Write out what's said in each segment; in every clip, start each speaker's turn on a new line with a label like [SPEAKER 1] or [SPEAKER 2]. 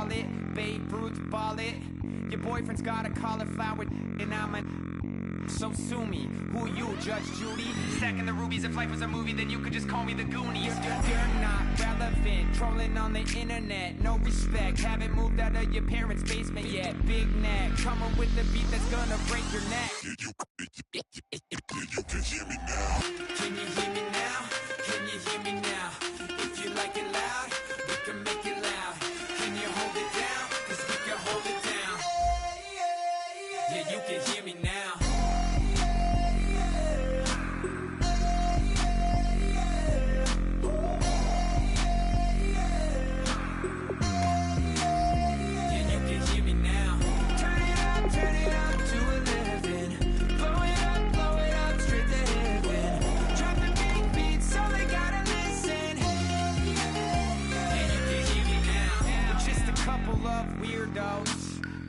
[SPEAKER 1] call it, Babe Ruth ball it. Your boyfriend's got a cauliflower and I'm a... So sue me, who you, Judge Judy? Stacking the rubies, if life was a movie, then you could just call me the Goonies. You're not relevant, trolling on the internet, no respect. Haven't moved out of your parents' basement yet. Big neck, coming with the beat that's gonna break your neck. You can hear me now. Can you hear me now? Can you hear me now? If you like it loud, we can make it loud. Can you hold it down? 'Cause we can hold it down. Yeah, you can hear me now.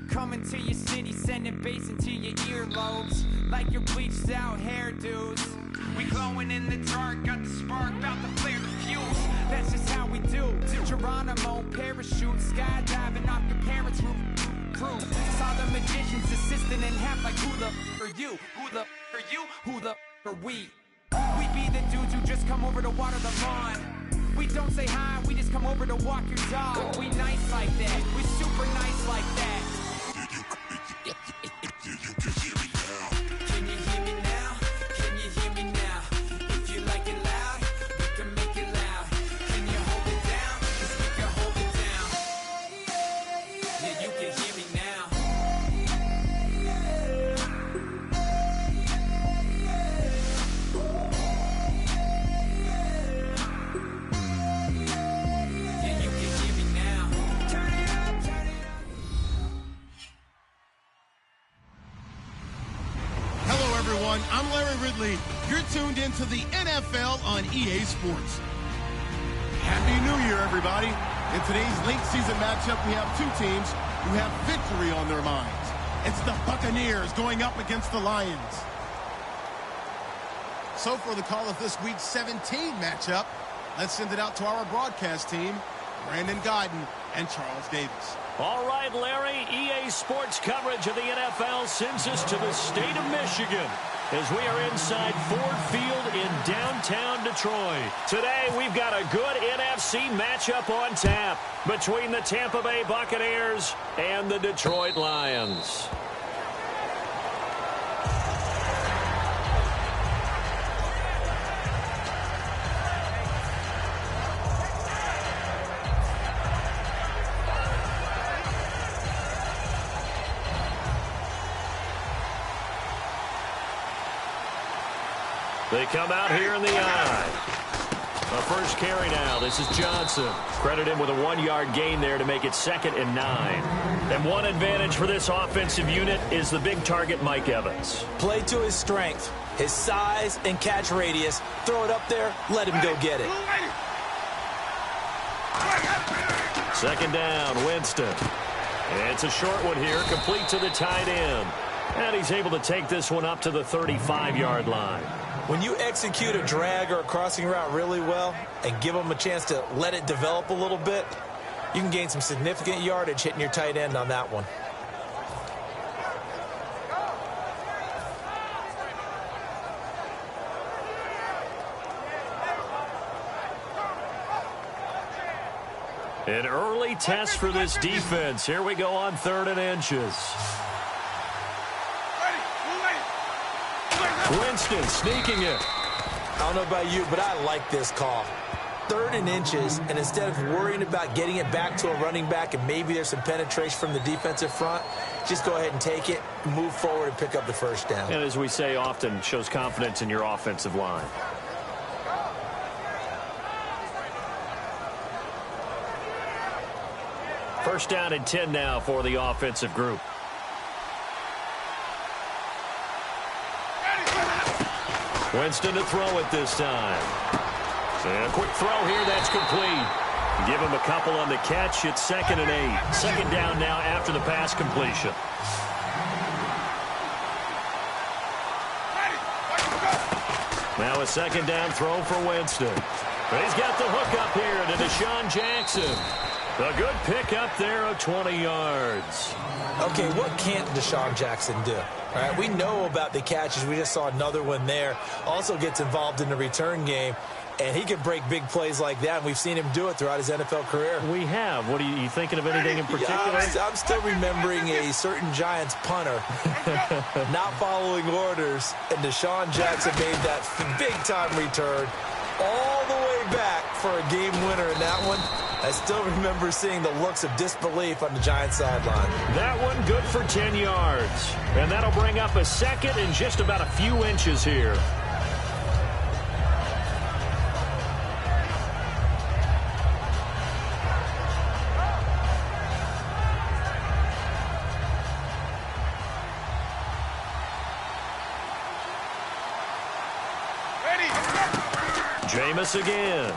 [SPEAKER 1] Coming to your city, sending bass into your earlobes, like your bleached out hairdos. We glowing in the dark, got the spark, about to flare the fuse. That's just how we do. Geronimo, parachute, skydiving off your parents' roof. Saw the magician's assistant in half, like who the are you? Who the are you? Who the are we? We be the dudes who just come over to water the lawn. We don't say hi, we just come over to walk your dog. We nice like that, we super nice like that. Can you hear me now? Can you hear me now? If you like it loud, we can make it loud. Can you hold it down? 'Cause we can hold it down. Yeah, you can hear me now. Yeah, you can hear me now. Turn it up, turn it up.
[SPEAKER 2] Hello, everyone. I'm Larry Ridley. You're tuned into the NFL on EA Sports. Happy New Year, everybody. In today's late season matchup, we have two teams who have victory on their minds. It's the Buccaneers going up against the Lions. So for the call of this week's 17 matchup, let's send it out to our broadcast team, Brandon Godden and Charles Davis.
[SPEAKER 3] All right, Larry, EA Sports coverage of the NFL sends us to the state of Michigan as we are inside Ford Field in downtown Detroit. Today, we've got a good NFC matchup on tap between the Tampa Bay Buccaneers and the Detroit Lions. They come out here in the eye. A first carry now. This is Johnson. Credit him with a 1-yard gain there to make it 2nd and 9. And one advantage for this offensive unit is the big target, Mike Evans.
[SPEAKER 4] Play to his strength, his size and catch radius. Throw it up there, let him go get it.
[SPEAKER 3] 2nd down, Winston. It's a short one here, complete to the tight end. And he's able to take this one up to the 35-yard line.
[SPEAKER 4] When you execute a drag or a crossing route really well and give them a chance to let it develop a little bit, you can gain some significant yardage hitting your tight end on that one.
[SPEAKER 3] An early test for this defense. Here we go on 3rd and inches. Winston sneaking it.
[SPEAKER 4] I don't know about you, but I like this call. 3rd and inches, and instead of worrying about getting it back to a running back and maybe there's some penetration from the defensive front, just go ahead and take it, move forward, and pick up the first down.
[SPEAKER 3] And as we say often, shows confidence in your offensive line. First down and 10 now for the offensive group. Winston to throw it this time. And a quick throw here, that's complete. Give him a couple on the catch. It's 2nd and 8. 2nd down now after the pass completion. Now a 2nd down throw for Winston. But he's got the hook up here to Deshaun Jackson. A good pick up there of 20 yards.
[SPEAKER 4] Okay, what can't Deshaun Jackson do? All right, we know about the catches. We just saw another one there. Also gets involved in the return game, and he can break big plays like that, and we've seen him do it throughout his NFL career.
[SPEAKER 3] We have. What are you thinking of anything in particular?
[SPEAKER 4] I'm still remembering a certain Giants punter not following orders, and Deshaun Jackson made that big-time return all the way back for a game winner in that one. I still remember seeing the looks of disbelief on the Giants sideline.
[SPEAKER 3] That one good for 10 yards. And that'll bring up a second and just about a few inches here. Jameis again.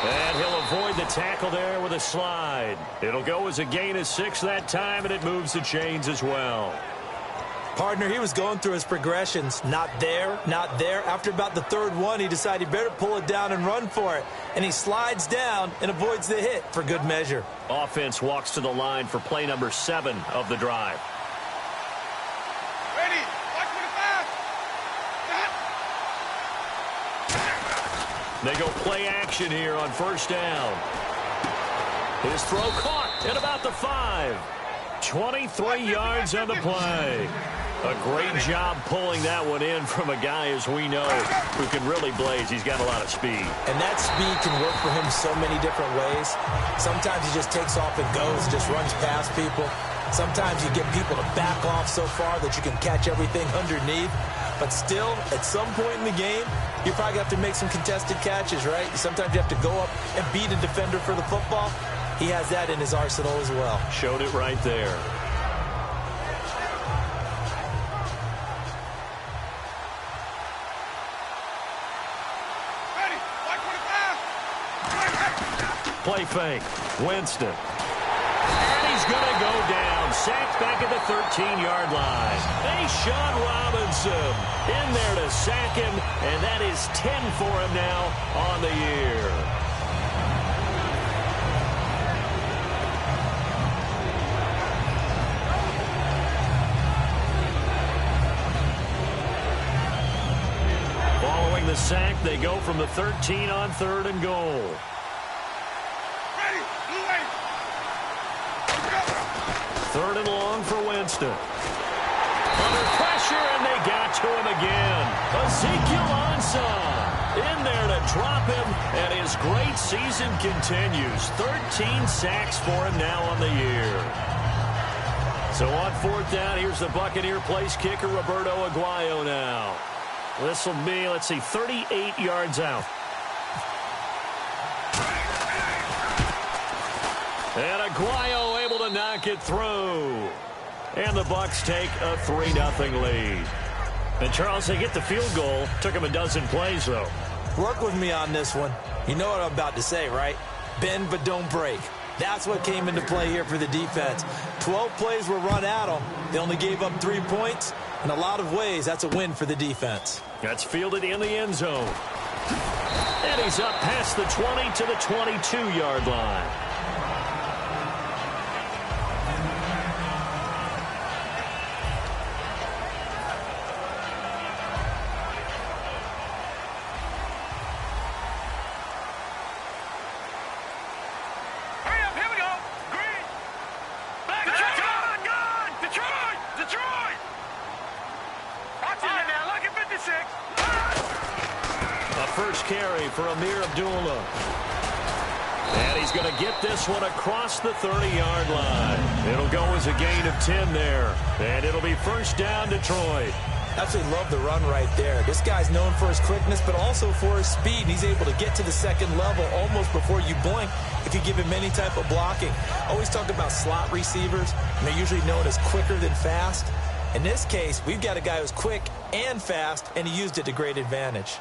[SPEAKER 3] And he'll avoid the tackle there with a slide. It'll go as a gain of 6 that time, and it moves the chains as well.
[SPEAKER 4] Partner, he was going through his progressions. Not there, not there. After about the third one, he decided he better pull it down and run for it. And he slides down and avoids the hit for good measure.
[SPEAKER 3] Offense walks to the line for play number 7 of the drive. They go play action here on first down. His throw caught at about the 5. 23 yards on the play. A great job pulling that one in from a guy, as we know, who can really blaze. He's got a lot of speed.
[SPEAKER 4] And that speed can work for him so many different ways. Sometimes he just takes off and goes, just runs past people. Sometimes you get people to back off so far that you can catch everything underneath. But still, at some point in the game, you probably have to make some contested catches, right? Sometimes you have to go up and beat a defender for the football. He has that in his arsenal as well.
[SPEAKER 3] Showed it right there.
[SPEAKER 2] Ready, like 25.
[SPEAKER 3] Play fake. Winston. And he's going to go down. Sacked back at the 13-yard line. Sean Robinson in there to sack him, and that is 10 for him now on the year. Following the sack, they go from the 13 on 3rd and goal.
[SPEAKER 2] Ready,
[SPEAKER 3] Third and long for Winston. Under pressure, and they got to him again. Ezekiel Ansah in there to drop him, and his great season continues. 13 sacks for him now on the year. So on 4th down, here's the Buccaneer place kicker, Roberto Aguayo now. This will be, let's see, 38 yards out. And Aguayo able to knock it through. And the Bucs take a 3-0 lead. And, Charles, they get the field goal. Took them a dozen plays, though.
[SPEAKER 4] Work with me on this one. You know what I'm about to say, right? Bend but don't break. That's what came into play here for the defense. 12 plays were run at them. They only gave up 3 points. In a lot of ways, that's a win for the defense.
[SPEAKER 3] That's fielded in the end zone. And he's up past the 20 to the 22-yard line. For Amir Abdullah. And he's going to get this one across the 30-yard line. It'll go as a gain of 10 there. And it'll be first down, Detroit.
[SPEAKER 4] Absolutely love the run right there. This guy's known for his quickness, but also for his speed. And he's able to get to the second level almost before you blink if you give him any type of blocking. Always talk about slot receivers, and they're usually known as quicker than fast. In this case, we've got a guy who's quick and fast, and he used it to great advantage.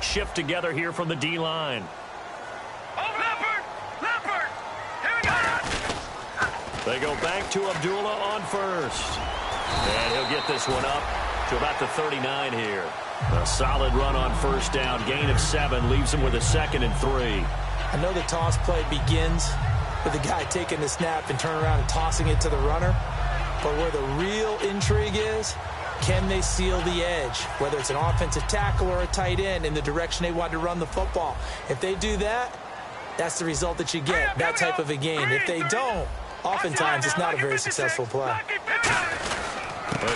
[SPEAKER 3] Shift together here from the D-line.
[SPEAKER 2] Leopard! Here we go!
[SPEAKER 3] They go back to Abdullah on first. And he'll get this one up to about the 39 here. A solid run on first down. Gain of 7 leaves him with a 2nd and 3.
[SPEAKER 4] I know the toss play begins with the guy taking the snap and turning around and tossing it to the runner. But where the real intrigue is, can they seal the edge? Whether it's an offensive tackle or a tight end in the direction they want to run the football. If they do that, that's the result that you get, that type of a game. If they don't, oftentimes it's not a very successful play.
[SPEAKER 3] A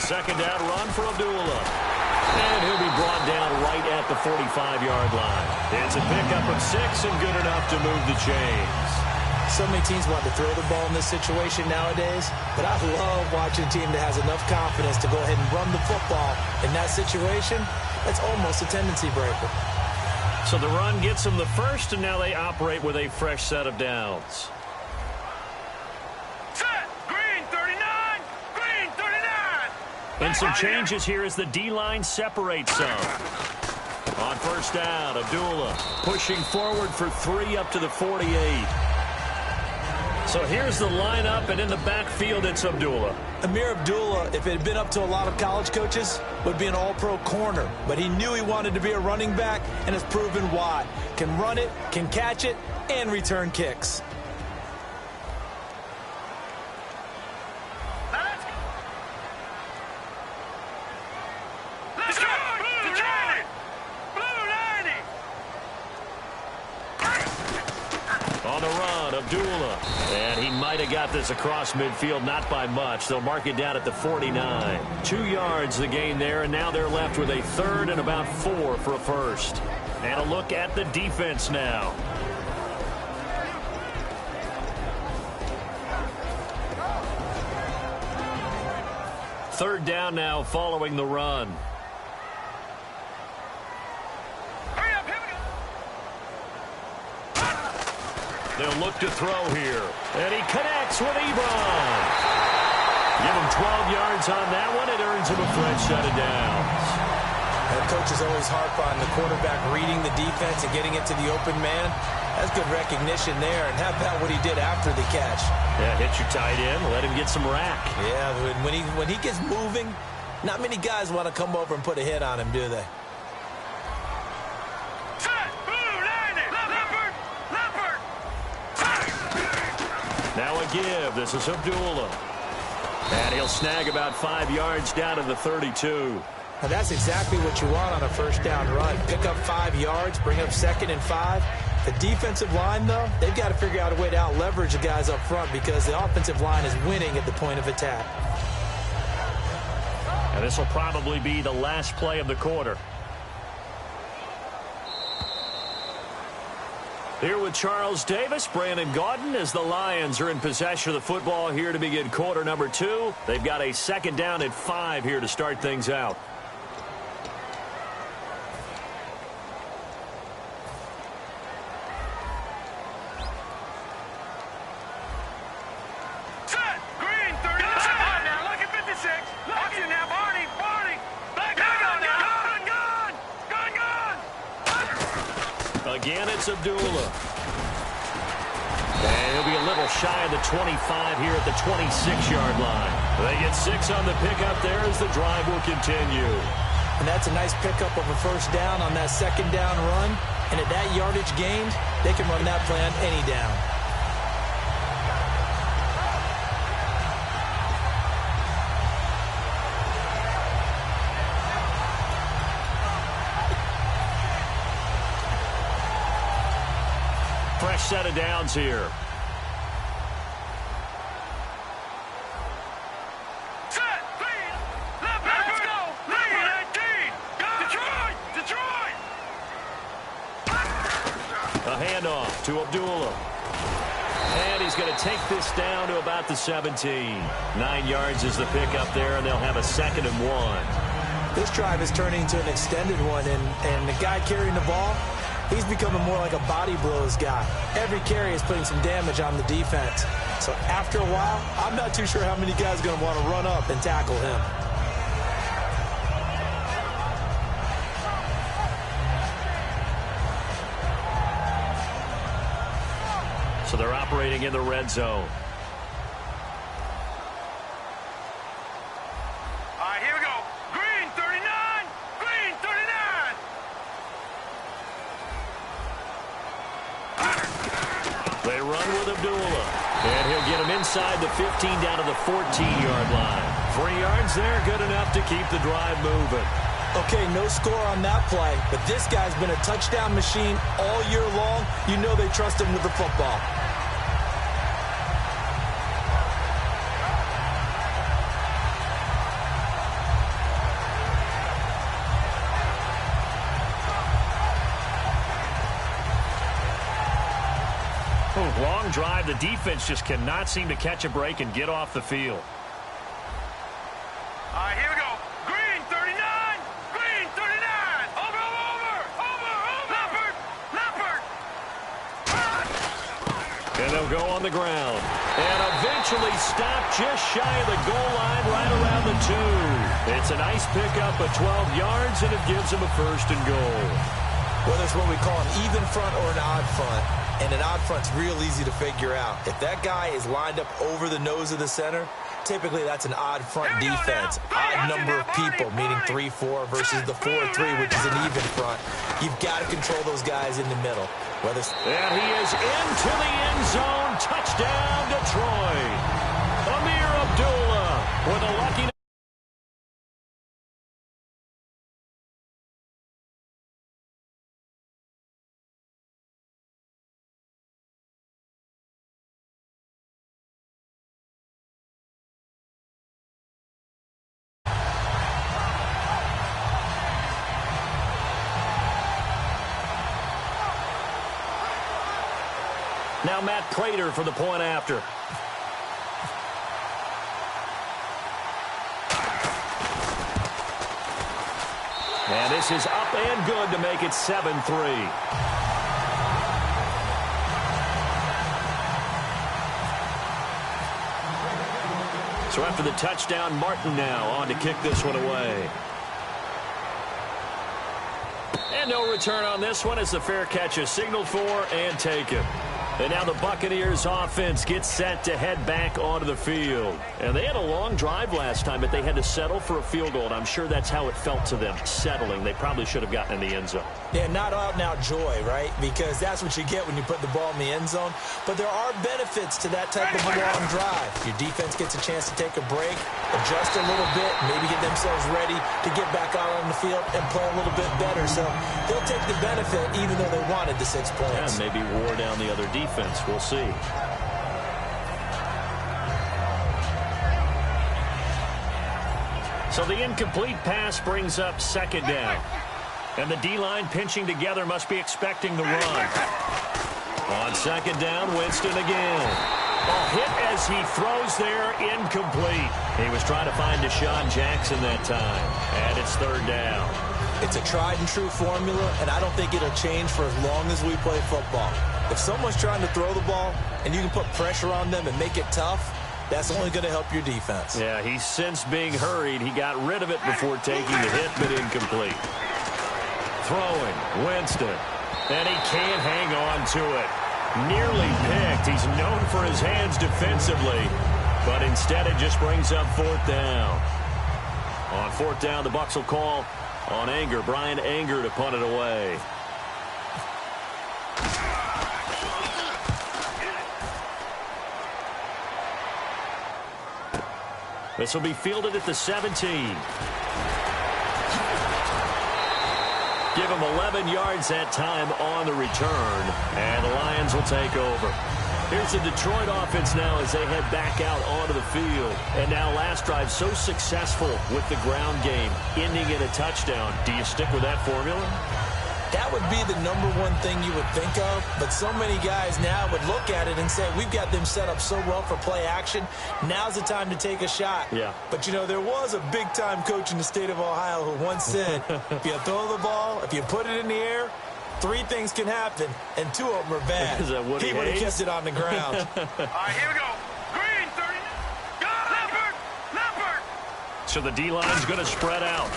[SPEAKER 3] 2nd down run for Abdullah. And he'll be brought down right at the 45-yard line. It's a pickup of 6 and good enough to move the chains.
[SPEAKER 4] So many teams want to throw the ball in this situation nowadays, but I love watching a team that has enough confidence to go ahead and run the football. In that situation, that's almost a tendency breaker.
[SPEAKER 3] So the run gets them the first, and now they operate with a fresh set of downs.
[SPEAKER 1] Set! Green 39! Green 39!
[SPEAKER 3] And some changes here as the D-line separates some. On first down, Abdullah pushing forward for 3 up to the 48. So here's the lineup, and in the backfield, it's Abdullah.
[SPEAKER 4] Amir Abdullah, if it had been up to a lot of college coaches, would be an all-pro corner. But he knew he wanted to be a running back, and has proven why. Can run it, can catch it, and return kicks.
[SPEAKER 1] Let's go! Blue 90! Blue 90!
[SPEAKER 3] On the run, Abdullah. And he might have got this across midfield, not by much. They'll mark it down at the 49. 2 yards the gain there, and now they're left with a 3rd and about 4 for a first. And a look at the defense now. Third down now following the run. They'll look to throw here. And he connects with Ebron. Give him 12 yards on that one. It earns him a fresh set of downs.
[SPEAKER 4] And coaches always harp on the quarterback reading the defense and getting it to the open man. That's good recognition there. And how about what he did after the catch?
[SPEAKER 3] Yeah, hit your tight end. Let him get some rack.
[SPEAKER 4] Yeah, when he gets moving, not many guys want to come over and put a hit on him, do they?
[SPEAKER 3] Now a give. This is Abdullah. And he'll snag about 5 yards down to the 32.
[SPEAKER 4] Now that's exactly what you want on a first down run. Pick up 5 yards, bring up 2nd and 5. The defensive line, though, they've got to figure out a way to out-leverage the guys up front because the offensive line is winning at the point of attack.
[SPEAKER 3] And this will probably be the last play of the quarter. Here with Charles Davis, Brandon Gaudin, as the Lions are in possession of the football here to begin quarter number 2. They've got a 2nd down at 5 here to start things out.
[SPEAKER 1] Set! Green 39! Now look at 56! Lock it now, Barney! Barney! Back on now! Gun!
[SPEAKER 3] Again, it's Abdullah. And he'll be a little shy of the 25 here at the 26-yard line. They get 6 on the pickup there as the drive will continue.
[SPEAKER 4] And that's a nice pickup of a first down on that 2nd down run. And at that yardage gained, they can run that play on any down.
[SPEAKER 3] Fresh set of downs here.
[SPEAKER 1] Set! Clean! Left back! Let's go! Lead! 18! Go! Detroit!
[SPEAKER 3] A handoff to Abdullah. And he's going to take this down to about the 17. 9 yards is the pickup there, and they'll have a 2nd and 1.
[SPEAKER 4] This drive is turning into an extended one, and the guy carrying the ball, he's becoming more like a body blows guy. Every carry is putting some damage on the defense. So after a while, I'm not too sure how many guys are going to want to run up and tackle him.
[SPEAKER 3] So they're operating in the red zone.
[SPEAKER 1] All right, here we go. Green 39! Green 39!
[SPEAKER 3] They run with Abdullah. And he'll get him inside the 15 down to the 14-yard line. 3 yards there, good enough to keep the drive moving.
[SPEAKER 4] Okay, no score on that play, but this guy's been a touchdown machine all year long. You know they trust him with the football.
[SPEAKER 3] Long drive. The defense just cannot seem to catch a break and get off the field.
[SPEAKER 1] All right, here we go. Green, 39. Green, 39. Over. Leopard.
[SPEAKER 3] And they'll go on the ground. And eventually stop just shy of the goal line right around the 2. It's a nice pickup of 12 yards, and it gives them a 1st and goal.
[SPEAKER 4] Whether it's what we call an even front or an odd front, and an odd front's real easy to figure out. If that guy is lined up over the nose of the center, typically that's an odd front defense. Odd number of people, meaning 3-4 versus the 4-3, which is an even front. You've got to control those guys in the middle.
[SPEAKER 3] And he is into the end zone. Touchdown, Detroit. Amir Abdullah with a lucky... Now Matt Prater for the point after. And this is up and good to make it 7-3. So after the touchdown, Martin now on to kick this one away. And no return on this one as the fair catch is signaled for and taken. And now the Buccaneers offense gets set to head back onto the field. And they had a long drive last time, but they had to settle for a field goal. And I'm sure that's how it felt to them, settling. They probably should have gotten in the end zone.
[SPEAKER 4] Yeah, not out-and-out joy, right? Because that's what you get when you put the ball in the end zone. But there are benefits to that type of a long drive. Your defense gets a chance to take a break, adjust a little bit, maybe get themselves ready to get back out on the field and play a little bit better. So they'll take the benefit even though they wanted the 6 points.
[SPEAKER 3] Yeah, maybe wore down the other defense. We'll see. So the incomplete pass brings up 2nd down. And the D-line pinching together must be expecting the run. On 2nd down, Winston again. A hit as he throws there, incomplete. He was trying to find Deshaun Jackson that time. And it's 3rd down.
[SPEAKER 4] It's a tried-and-true formula, and I don't think it'll change for as long as we play football. If someone's trying to throw the ball and you can put pressure on them and make it tough, that's only going to help your defense.
[SPEAKER 3] Yeah, he's since being hurried. He got rid of it before taking the hit, but incomplete. Throwing, Winston. And he can't hang on to it. Nearly picked. He's known for his hands defensively, but instead it just brings up 4th down. On 4th down, the Bucs will call on Anger. Brian Anger to punt it away. This will be fielded at the 17. Give him 11 yards that time on the return, and the Lions will take over. Here's the Detroit offense now as they head back out onto the field. And now last drive so successful with the ground game, ending in a touchdown. Do you stick with that formula?
[SPEAKER 4] That would be the #1 thing you would think of, but so many guys now would look at it and say, we've got them set up so well for play action. Now's the time to take a shot.
[SPEAKER 3] Yeah.
[SPEAKER 4] But, you know, there was a big-time coach in the state of Ohio who once said, if you throw the ball, if you put it in the air, 3 things can happen, and 2 of them are bad.
[SPEAKER 3] Is that what
[SPEAKER 4] he would have kept it on the ground.
[SPEAKER 1] All right, here we go. Green, 30. Leopard.
[SPEAKER 3] So the D-line's going to spread out.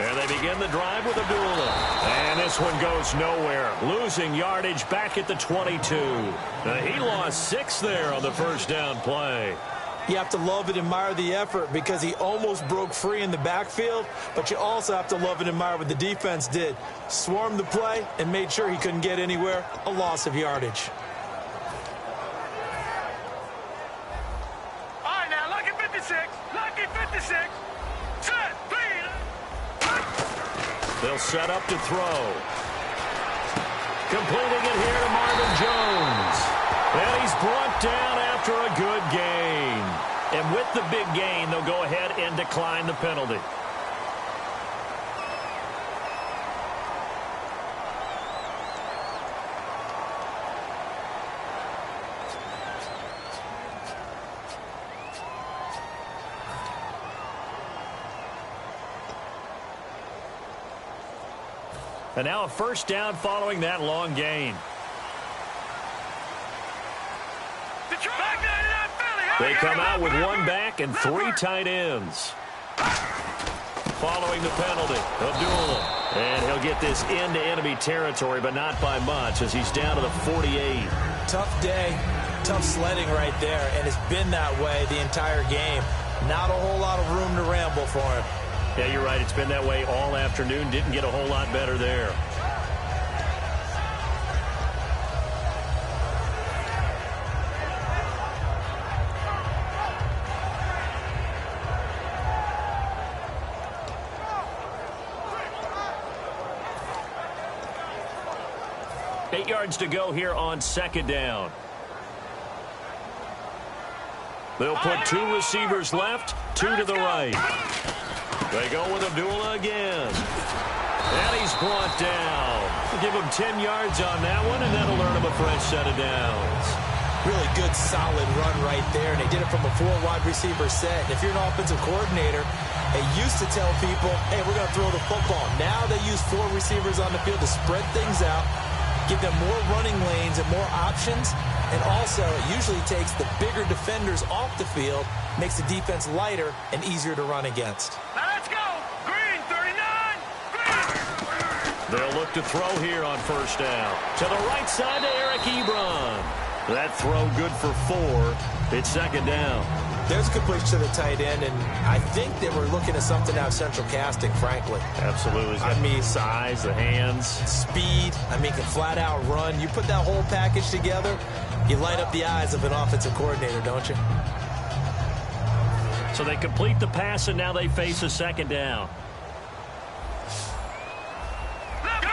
[SPEAKER 3] And they begin the drive with Abdullah. And this one goes nowhere. Losing yardage back at the 22. He lost 6 there on the 1st down play.
[SPEAKER 4] You have to love and admire the effort because he almost broke free in the backfield, but you also have to love and admire what the defense did. Swarmed the play and made sure he couldn't get anywhere. A loss of yardage.
[SPEAKER 3] They'll set up to throw. Completing it here to Marvin Jones. And he's brought down after a good gain. And with the big gain, they'll go ahead and decline the penalty. And now a first down following that long gain. They come out with one back and three tight ends. Following the penalty, Abdullah. And he'll get this into enemy territory, but not by much as he's down to the 48.
[SPEAKER 4] Tough day, tough sledding right there, and it's been that way the entire game. Not a whole lot of room to ramble for him.
[SPEAKER 3] Yeah, you're right. It's been that way all afternoon. Didn't get a whole lot better there. Eight yards to go here on second down. They'll put two receivers left, two to the right. They go with Abdullah again. And he's brought down. Give him 10 yards on that one, and that'll earn him a fresh set of downs.
[SPEAKER 4] Really good, solid run right there, and they did it from a four-wide receiver set. And if you're an offensive coordinator, they used to tell people, hey, we're going to throw the football. Now they use four receivers on the field to spread things out, give them more running lanes and more options. And also, it usually takes the bigger defenders off the field, makes the defense lighter and easier to run against.
[SPEAKER 1] Now let's go. Green, 39. Green.
[SPEAKER 3] They'll look to throw here on first down. To the right side to Eric Ebron. That throw good for 4. It's second down.
[SPEAKER 4] There's a completion to the tight end, and I think they were looking at something out of central casting, frankly.
[SPEAKER 3] Absolutely.
[SPEAKER 4] I mean,
[SPEAKER 3] size, the hands.
[SPEAKER 4] Speed. I mean, can flat out run. You put that whole package together, you light up the eyes of an offensive coordinator, don't you?
[SPEAKER 3] So they complete the pass, and now they face a second down.
[SPEAKER 1] Good.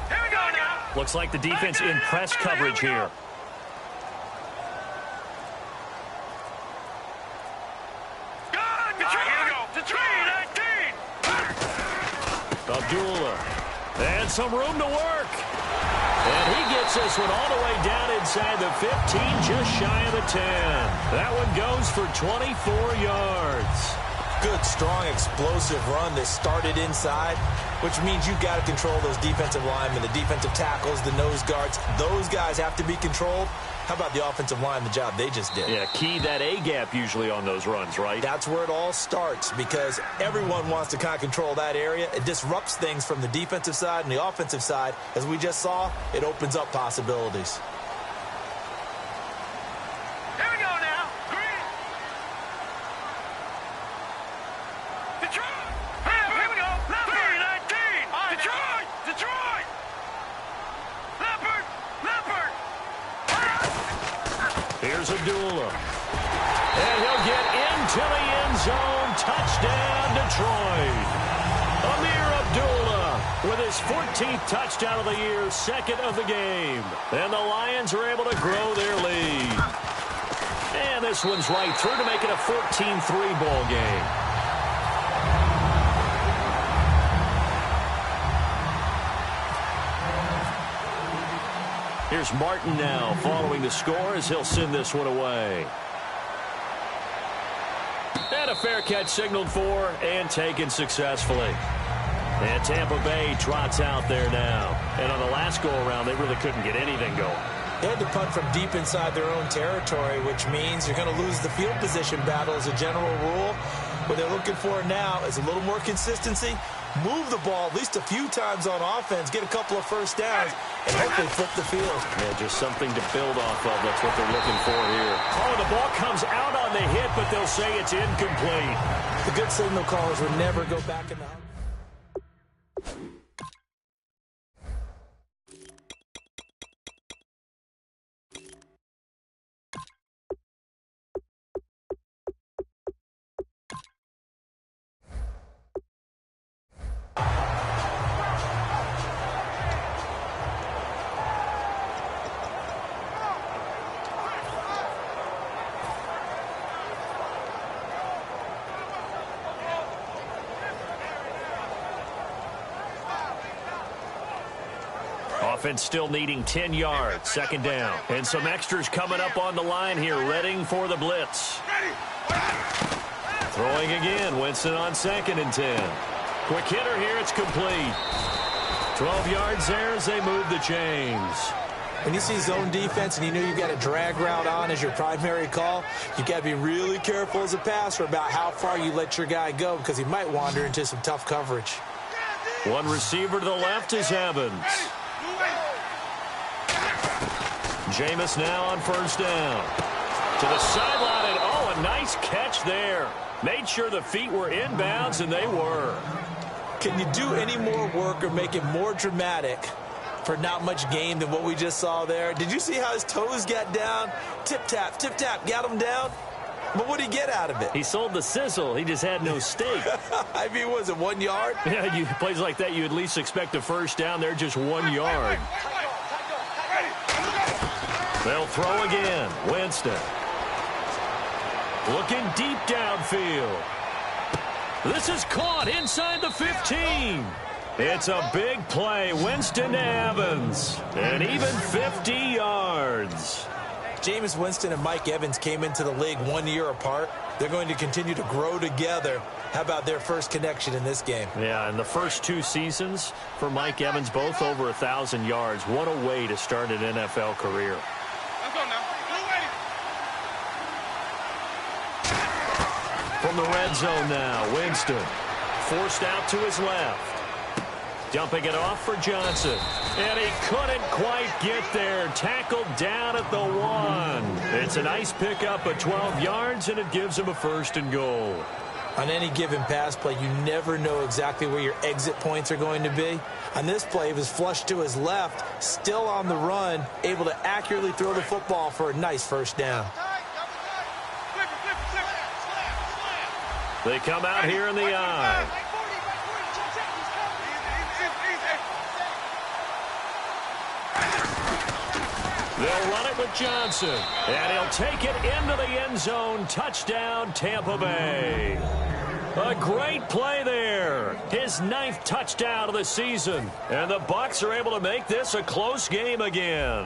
[SPEAKER 1] Here we go now.
[SPEAKER 3] Looks like the defense in press coverage here. Abdullah. And some room to work. And he gets this one all the way down inside the 15, just shy of the 10. That one goes for 24 yards.
[SPEAKER 4] Good, strong, explosive run that started inside, which means you've got to control those defensive linemen, the defensive tackles, the nose guards. Those guys have to be controlled. How about the offensive line, the job they just did?
[SPEAKER 3] Yeah, key that A-gap usually on those runs, right?
[SPEAKER 4] That's where it all starts because everyone wants to kind of control that area. It disrupts things from the defensive side and the offensive side. As we just saw, it opens up possibilities.
[SPEAKER 1] Here we go now. Green. Detroit. Here we go. Leopard. 19. Detroit. Leopard.
[SPEAKER 3] Here's Abdullah. And he'll get into the end zone. Touchdown, Detroit. Amir Abdullah with his 14th touchdown of the year, second of the game. And the Lions are able to grow their lead. And this one's right through to make it a 14-3 ball game. Here's Martin now following the score as he'll send this one away. And a fair catch signaled for and taken successfully. And Tampa Bay trots out there now. And on the last go-around, they really couldn't get anything going.
[SPEAKER 4] They had to punt from deep inside their own territory, which means you're going to lose the field position battle as a general rule. What they're looking for now is a little more consistency. Move the ball at least a few times on offense, get a couple of first downs, and hopefully flip the field.
[SPEAKER 3] Yeah, just something to build off of. That's what they're looking for here. Oh, the ball comes out on the hit, but they'll say it's incomplete.
[SPEAKER 4] The good signal callers would never go back in the
[SPEAKER 3] offense still needing 10 yards. Second down. And some extras coming up on the line here, readying for the blitz. Throwing again. Winston on 2nd and 10. Quick hitter here. It's complete. 12 yards there as they move the chains.
[SPEAKER 4] When you see zone defense and you know you've got a drag route on as your primary call, you've got to be really careful as a passer about how far you let your guy go because he might wander into some tough coverage.
[SPEAKER 3] One receiver to the left is Evans. Jameis now on 1st down. To the sideline, and oh, a nice catch there. Made sure the feet were inbounds, and they were.
[SPEAKER 4] Can you do any more work or make it more dramatic for not much gain than what we just saw there? Did you see how his toes got down? Tip-tap, got him down. But what did he get out of it?
[SPEAKER 3] He sold the sizzle. He just had no steak.
[SPEAKER 4] I mean, was it 1 yard?
[SPEAKER 3] Yeah, plays like that, you at least expect a first down. They're just 1 yard. They'll throw again. Winston. Looking deep downfield. This is caught inside the 15. It's a big play. Winston to Evans. And even 50 yards.
[SPEAKER 4] Jameis Winston and Mike Evans came into the league 1 year apart. They're going to continue to grow together. How about their first connection in this game?
[SPEAKER 3] Yeah, in the first 2 seasons for Mike Evans, both over 1,000 yards. What a way to start an NFL career.
[SPEAKER 5] Let's go now.
[SPEAKER 3] From the red zone now, Winston. Forced out to his left. Dumping it off for Johnson. And he couldn't quite get there. Tackled down at the 1. It's a nice pickup of 12 yards, and it gives him a 1st and goal.
[SPEAKER 4] On any given pass play, you never know exactly where your exit points are going to be. On this play, he was flushed to his left, still on the run, able to accurately throw the football for a nice 1st down.
[SPEAKER 3] They come out here in the eye. They'll run it with Johnson, and he'll take it into the end zone. Touchdown, Tampa Bay. A great play there. His 9th touchdown of the season, and the Bucs are able to make this a close game again.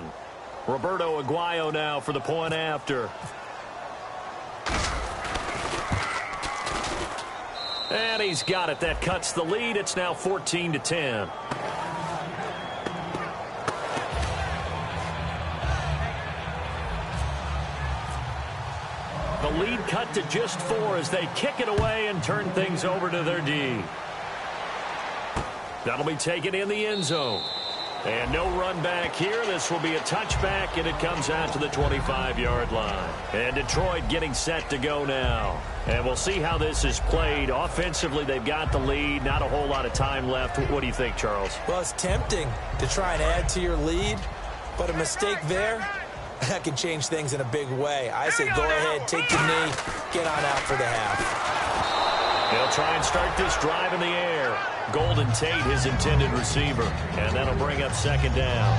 [SPEAKER 3] Roberto Aguayo now for the point after. And he's got it. That cuts the lead. It's now 14-10. The lead cut to just 4 as they kick it away and turn things over to their D. That'll be taken in the end zone. And no run back here. This will be a touchback, and it comes out to the 25-yard line. And Detroit getting set to go now. And we'll see how this is played. Offensively, they've got the lead. Not a whole lot of time left. What do you think, Charles?
[SPEAKER 4] Well, it's tempting to try and add to your lead, but a mistake there, that can change things in a big way. I say go ahead, take the knee, get on out for the half.
[SPEAKER 3] They'll try and start this drive in the air. Golden Tate, his intended receiver, and that'll bring up 2nd down.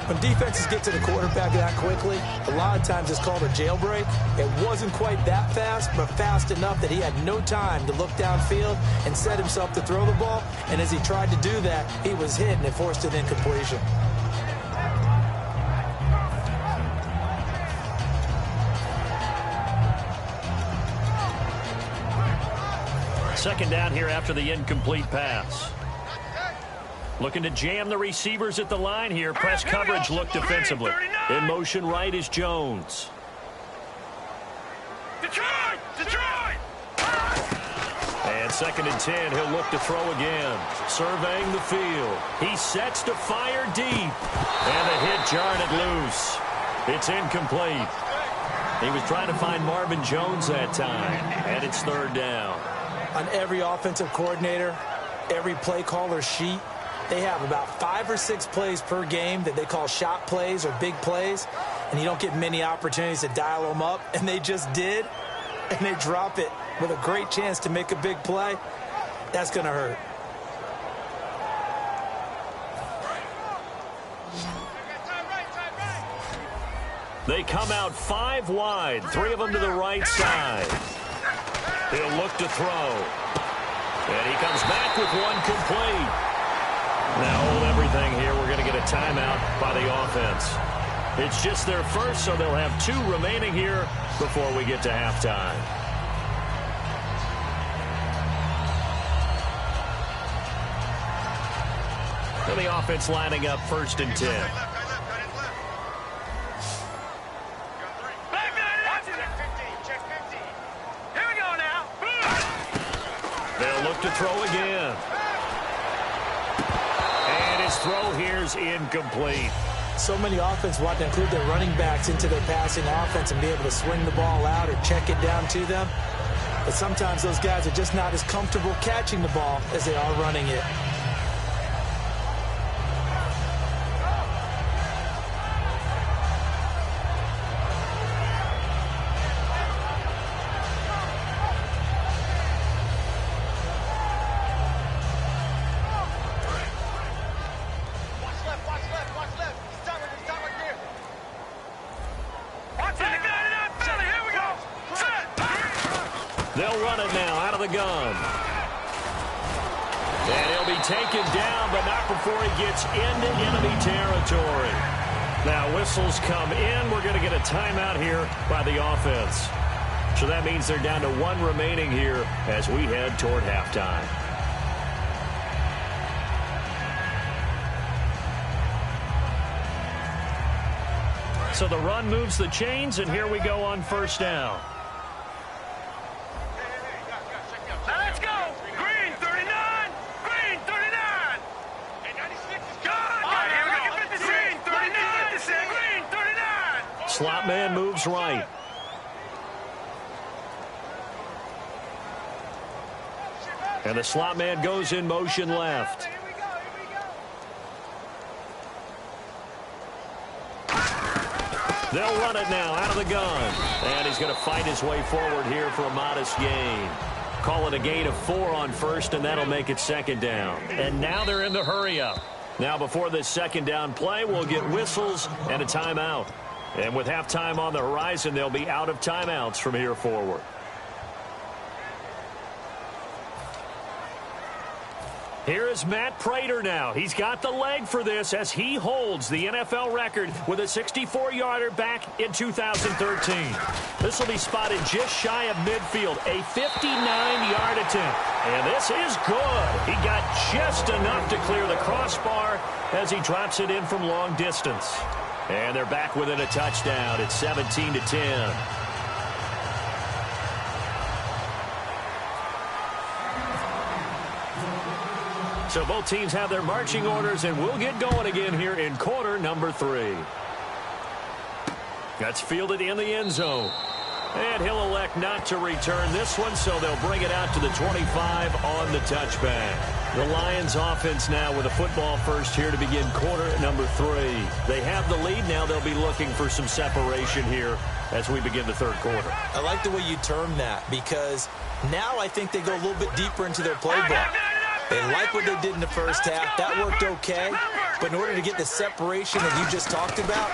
[SPEAKER 4] When defenses get to the quarterback that quickly, a lot of times it's called a jailbreak. It wasn't quite that fast, but fast enough that he had no time to look downfield and set himself to throw the ball. And as he tried to do that, he was hit and it forced an incompletion.
[SPEAKER 3] Second down here after the incomplete pass. Looking to jam the receivers at the line here. Press coverage look defensively. In motion right is Jones.
[SPEAKER 5] Detroit!
[SPEAKER 3] And 2nd and 10, he'll look to throw again. Surveying the field. He sets to fire deep. And the hit jarred it loose. It's incomplete. He was trying to find Marvin Jones that time. And it's 3rd down.
[SPEAKER 4] On every offensive coordinator, every play caller sheet, they have about 5 or 6 plays per game that they call shot plays or big plays, and you don't get many opportunities to dial them up, and they just did, and they drop it with a great chance to make a big play. That's going to hurt.
[SPEAKER 3] They come out 5 wide, 3 of them to the right side. He'll look to throw. And he comes back with one complete. Now hold everything here. We're going to get a timeout by the offense. It's just their first, so they'll have 2 remaining here before we get to halftime. And the offense lining up 1st and 10. They'll look to throw again. And his throw here's incomplete.
[SPEAKER 4] So many offense want to include their running backs into their passing offense and be able to swing the ball out or check it down to them. But sometimes those guys are just not as comfortable catching the ball as they are running it.
[SPEAKER 3] They'll run it now out of the gun. And he'll be taken down, but not before he gets into enemy territory. Now whistles come in. We're going to get a timeout here by the offense. So that means they're down to 1 remaining here as we head toward halftime. So the run moves the chains, and here we go on 1st down.
[SPEAKER 5] Let's go! Green 39! Green 39! Hey, 96 is gone! All right, here we go. 56, Green 39! Green 39!
[SPEAKER 3] Slot man moves right. And the slot man goes in motion left. They'll run it now out of the gun. And he's going to fight his way forward here for a modest gain. Call it a gain of 4 on 1st, and that'll make it 2nd down. And now they're in the hurry-up. Now before this 2nd down play, we'll get whistles and a timeout. And with halftime on the horizon, they'll be out of timeouts from here forward. Here is Matt Prater now. He's got the leg for this as he holds the NFL record with a 64-yarder back in 2013. This will be spotted just shy of midfield, a 59-yard attempt. And this is good. He got just enough to clear the crossbar as he drops it in from long distance. And they're back within a touchdown. It's 17-10. So both teams have their marching orders, and we'll get going again here in quarter number 3. That's fielded in the end zone. And he'll elect not to return this one, so they'll bring it out to the 25 on the touchback. The Lions offense now with a football first here to begin quarter number 3. They have the lead. Now they'll be looking for some separation here as we begin the 3rd quarter.
[SPEAKER 4] I like the way you term that because now I think they go a little bit deeper into their playbook. They like what they did in the first half. That worked okay. But in order to get the separation that you just talked about,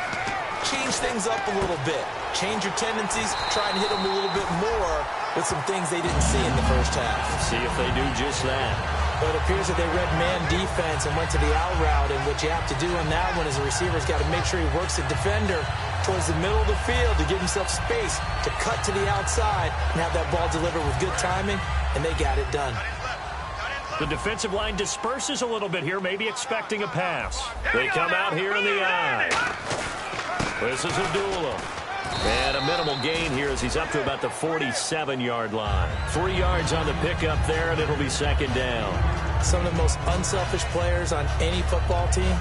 [SPEAKER 4] change things up a little bit. Change your tendencies. Try and hit them a little bit more with some things they didn't see in the first half.
[SPEAKER 3] See if they do just that.
[SPEAKER 4] But it appears that they read man defense and went to the out route. And what you have to do on that one is the receiver's got to make sure he works the defender towards the middle of the field to give himself space to cut to the outside and have that ball delivered with good timing. And they got it done.
[SPEAKER 3] The defensive line disperses a little bit here, maybe expecting a pass. They come out here in the eye. This is Abdullah. And a minimal gain here as he's up to about the 47-yard line. 3 yards on the pickup there, and it'll be 2nd down.
[SPEAKER 4] Some of the most unselfish players on any football team,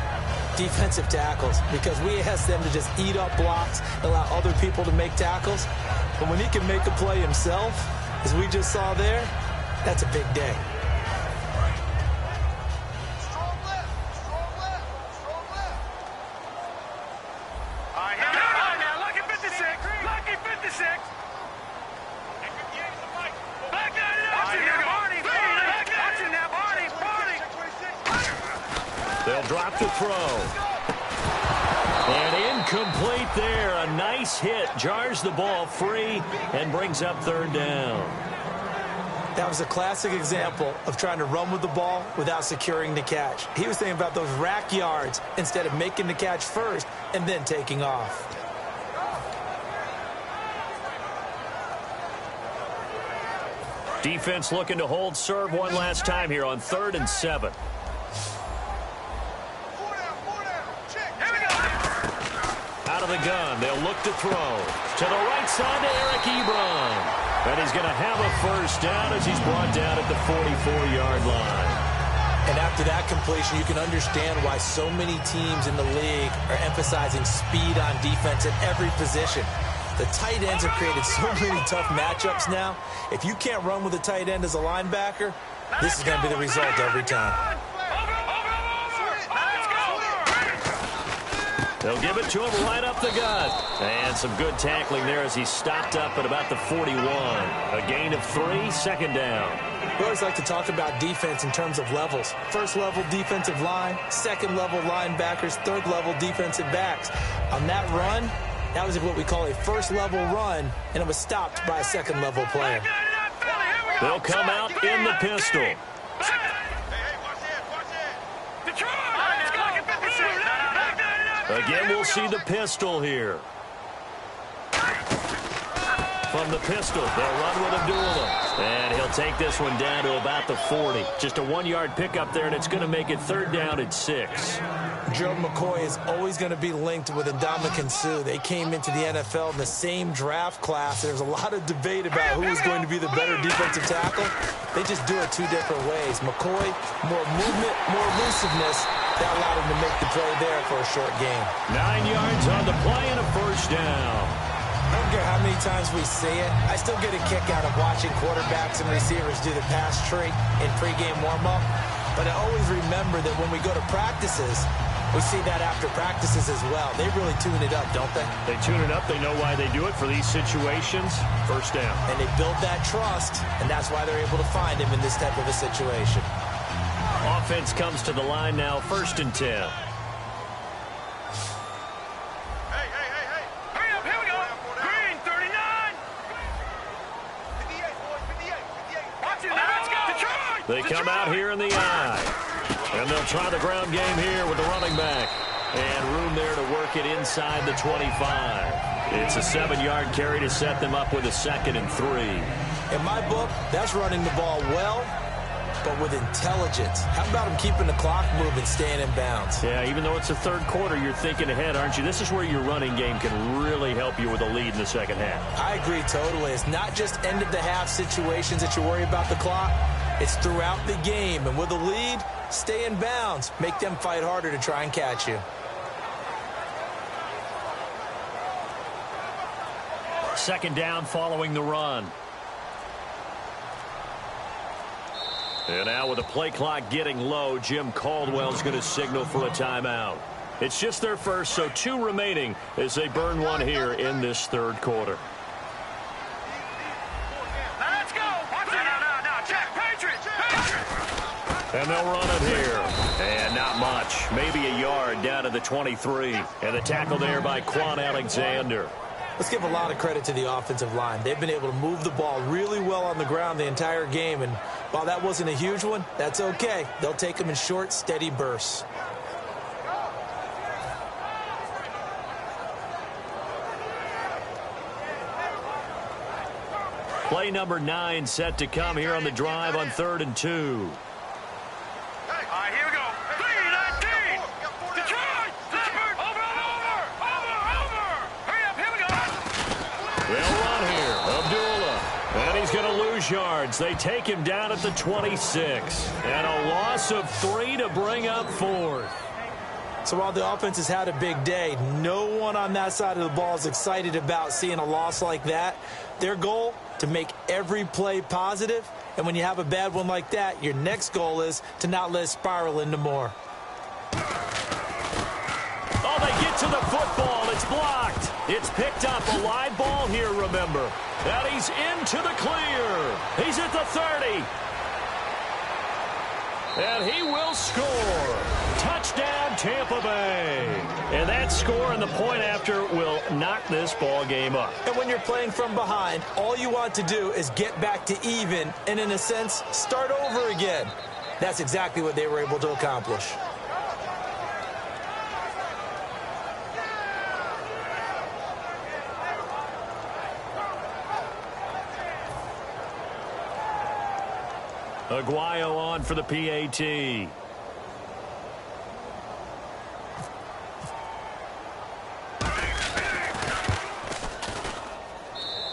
[SPEAKER 4] defensive tackles, because we ask them to just eat up blocks, allow other people to make tackles. But when he can make a play himself, as we just saw there, that's a big day.
[SPEAKER 3] They'll drop to throw. And incomplete there. A nice hit. Jars the ball free and brings up 3rd down.
[SPEAKER 4] That was a classic example of trying to run with the ball without securing the catch. He was thinking about those rack yards instead of making the catch first and then taking off.
[SPEAKER 3] Defense looking to hold serve one last time here on 3rd and 7. Out of the gun, they'll look to throw. To the right side to Eric Ebron. And he's going to have a first down as he's brought down at the 44-yard line.
[SPEAKER 4] And after that completion, you can understand why so many teams in the league are emphasizing speed on defense at every position. The tight ends have created so many tough matchups now. If you can't run with a tight end as a linebacker, this is going to be the result every time.
[SPEAKER 3] They'll give it to him right up the gut. And some good tackling there as he stopped up at about the 41. A gain of 3, 2nd down.
[SPEAKER 4] We always like to talk about defense in terms of levels. First level defensive line, second level linebackers, third level defensive backs. On that run, that was what we call a first level run, and it was stopped by a second level player.
[SPEAKER 3] They'll come out in the pistol. Again, we'll see the pistol here. From the pistol, they'll run with Abdullah. And he'll take this one down to about the 40. Just a 1-yard pickup there, and it's going to make it 3rd down at 6.
[SPEAKER 4] Joe McCoy is always going to be linked with Ndamukong Suh. They came into the NFL in the same draft class. There's a lot of debate about who is going to be the better defensive tackle. They just do it 2 different ways. McCoy, more movement, more elusiveness. That allowed him to make the play there for a short gain.
[SPEAKER 3] 9 yards on the play and a first down.
[SPEAKER 4] I don't care how many times we say it, I still get a kick out of watching quarterbacks and receivers do the pass tree in pregame warm-up. But I always remember that when we go to practices, we see that after practices as well. They really tune it up, don't they?
[SPEAKER 3] They tune it up. They know why they do it for these situations. First down.
[SPEAKER 4] And they build that trust, and that's why they're able to find him in this type of a situation.
[SPEAKER 3] Offense comes to the line now, 1st and 10. They come out here in the eye. And they'll try the ground game here with the running back. And room there to work it inside the 25. It's a 7-yard carry to set them up with a 2nd and 3.
[SPEAKER 4] In my book, that's running the ball well, but with intelligence. How about him keeping the clock moving, staying in bounds?
[SPEAKER 3] Yeah, even though it's the 3rd quarter, you're thinking ahead, aren't you? This is where your running game can really help you with a lead in the 2nd half.
[SPEAKER 4] I agree totally. It's not just end-of-the-half situations that you worry about the clock. It's throughout the game. And with a lead, stay in bounds. Make them fight harder to try and catch you.
[SPEAKER 3] Second down following the run. And now with the play clock getting low, Jim Caldwell's going to signal for a timeout. It's just their first, so 2 remaining as they burn one here in this 3rd quarter.
[SPEAKER 5] Let's go. No, check. Patriots.
[SPEAKER 3] And they'll run it here. And not much. Maybe a yard down to the 23. And the tackle there by Quan Alexander.
[SPEAKER 4] Let's give a lot of credit to the offensive line. They've been able to move the ball really well on the ground the entire game. And while that wasn't a huge one, that's okay. They'll take them in short, steady bursts.
[SPEAKER 3] Play number 9 set to come here on the drive on 3rd and 2.
[SPEAKER 5] All right, here we go. 3-19. Detroit. Over. Hurry up, here we go.
[SPEAKER 3] They'll run here. Abdullah. And he's going to lose yards. They take him down at the 26. And a loss of 3 to bring up 4th.
[SPEAKER 4] So while the offense has had a big day, no one on that side of the ball is excited about seeing a loss like that. Their goal, to make every play positive. And when you have a bad one like that, your next goal is to not let it spiral into more.
[SPEAKER 3] Oh, they get to the football. It's blocked. It's picked up. A live ball here, remember. And he's into the clear. He's at the 30. And he will score. Touchdown, Tampa Bay. And that score and the point after will knock this ball game up.
[SPEAKER 4] And when you're playing from behind, all you want to do is get back to even and, in a sense, start over again. That's exactly what they were able to accomplish.
[SPEAKER 3] Aguayo on for the PAT.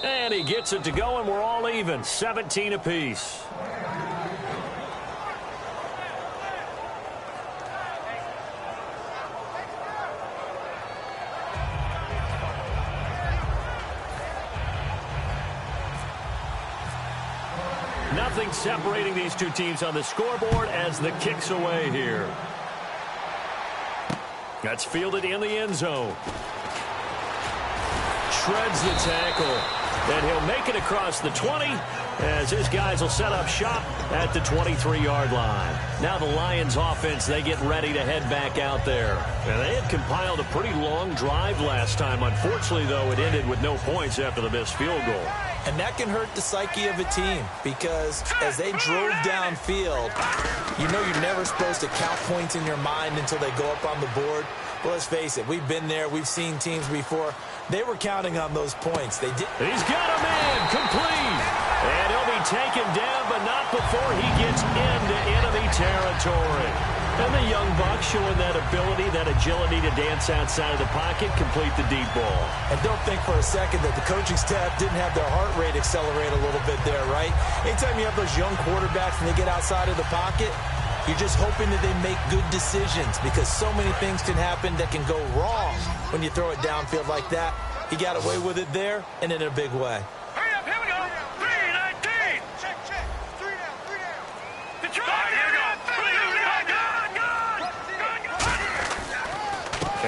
[SPEAKER 3] And he gets it to go, and we're all even, 17 apiece. Nothing separating these two teams on the scoreboard as the kick's away here. That's fielded in the end zone. Shreds the tackle. And he'll make it across the 20 as his guys will set up shop at the 23-yard line. Now the Lions offense, they get ready to head back out there. And they had compiled a pretty long drive last time. Unfortunately, though, it ended with no points after the missed field goal.
[SPEAKER 4] And that can hurt the psyche of a team because as they drove downfield, you know you're never supposed to count points in your mind until they go up on the board. Well, let's face it, we've been there. We've seen teams before. They were counting on those points. They did.
[SPEAKER 3] He's got a man complete. And he'll be taken down, but not before he gets into enemy territory. And the young buck showing that ability, that agility to dance outside of the pocket, complete the deep ball.
[SPEAKER 4] And don't think for a second that the coaching staff didn't have their heart rate accelerate a little bit there, right? Anytime you have those young quarterbacks and they get outside of the pocket, you're just hoping that they make good decisions because so many things can happen that can go wrong when you throw it downfield like that. He got away with it there and in a big way.
[SPEAKER 5] Hurry up, here we go. 3-19. Check. 3 down. Detroit, here we go.